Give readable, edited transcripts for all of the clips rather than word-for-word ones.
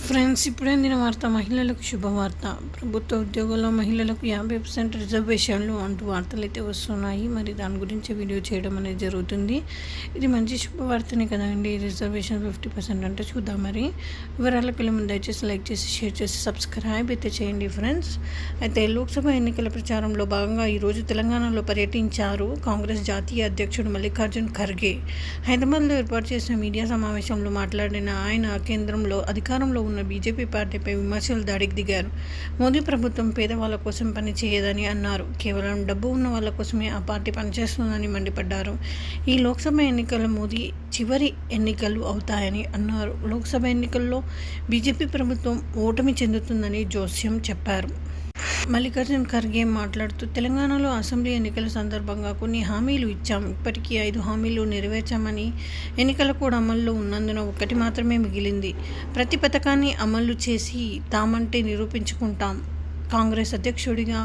Friends, ఇప్పుడే అందిన వార్త. మహిళలకు శుభవార్త. ప్రభుత్వ ఉద్యోగుల్లో మహిళలకు 50% రిజర్వేషన్లు అంటూ వార్తలు అయితే వస్తున్నాయి. మరి దాని గురించి వీడియో చేయడం అనేది జరుగుతుంది. ఇది మంచి శుభవార్తనే కదండి. రిజర్వేషన్ 50% అంటే చూద్దాం. మరి వివరాలకు వెళ్ళే ముందు దయచేసి లైక్ చేసి, షేర్ చేసి, సబ్స్క్రైబ్ అయితే చేయండి ఫ్రెండ్స్. అయితే లోక్సభ ఎన్నికల ప్రచారంలో భాగంగా ఈరోజు తెలంగాణలో పర్యటించారు కాంగ్రెస్ జాతీయ అధ్యక్షుడు మల్లికార్జున్ ఖర్గే. హైదరాబాద్లో ఏర్పాటు చేసిన మీడియా సమావేశంలో మాట్లాడిన ఆయన కేంద్రంలో అధికారంలో ఉన్న బీజేపీ పార్టీపై విమర్శలు దాడికి దిగారు. మోదీ ప్రభుత్వం పేదవాళ్ళ కోసం పని చేయదని అన్నారు. కేవలం డబ్బు ఉన్న వాళ్ళ కోసమే ఆ పార్టీ పనిచేస్తుందని మండిపడ్డారు. ఈ లోక్సభ ఎన్నికలు మోదీ చివరి ఎన్నికలు అవుతాయని అన్నారు. లోక్సభ ఎన్నికల్లో బీజేపీ ప్రభుత్వం ఓటమి చెందుతుందని జోస్యం చెప్పారు. మల్లికార్జున్ ఖర్గే మాట్లాడుతూ, తెలంగాణలో అసెంబ్లీ ఎన్నికల సందర్భంగా కొన్ని హామీలు ఇచ్చాం. ఇప్పటికీ 5 హామీలు నెరవేర్చామని, ఎన్నికల కోడ్ అమల్లో ఉన్నందున ఒక్కటి మాత్రమే మిగిలింది. ప్రతి పథకాన్ని అమలు చేసి తామంటే నిరూపించుకుంటాం. కాంగ్రెస్ అధ్యక్షుడిగా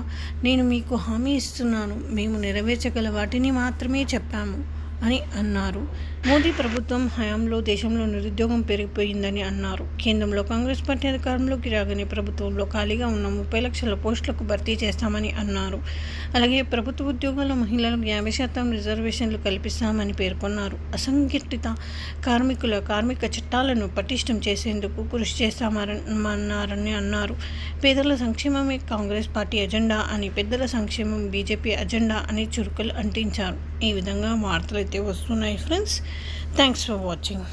నేను మీకు హామీ ఇస్తున్నాను. మేము నెరవేర్చగల వాటిని మాత్రమే చెప్పాము అని అన్నారు. మోదీ ప్రభుత్వం హయాంలో దేశంలో నిరుద్యోగం పెరిగిపోయిందని అన్నారు. కేంద్రంలో కాంగ్రెస్ పార్టీ అధికారంలోకి రాగానే ప్రభుత్వంలో ఖాళీగా ఉన్న 30 లక్షల పోస్టులకు భర్తీ చేస్తామని అన్నారు. అలాగే ప్రభుత్వ ఉద్యోగాల్లో మహిళలకు 50% రిజర్వేషన్లు కల్పిస్తామని పేర్కొన్నారు. అసంఘటిత కార్మిక చట్టాలను పటిష్టం చేసేందుకు కృషి చేస్తామన్నారని అన్నారు. పేదల సంక్షేమమే కాంగ్రెస్ పార్టీ అజెండా అని, పెద్దల సంక్షేమం బీజేపీ అజెండా అని చురుకులు అంటించారు. ఈ విధంగా వార్తలు అయితే వస్తున్నాయి ఫ్రెండ్స్. Thanks for watching.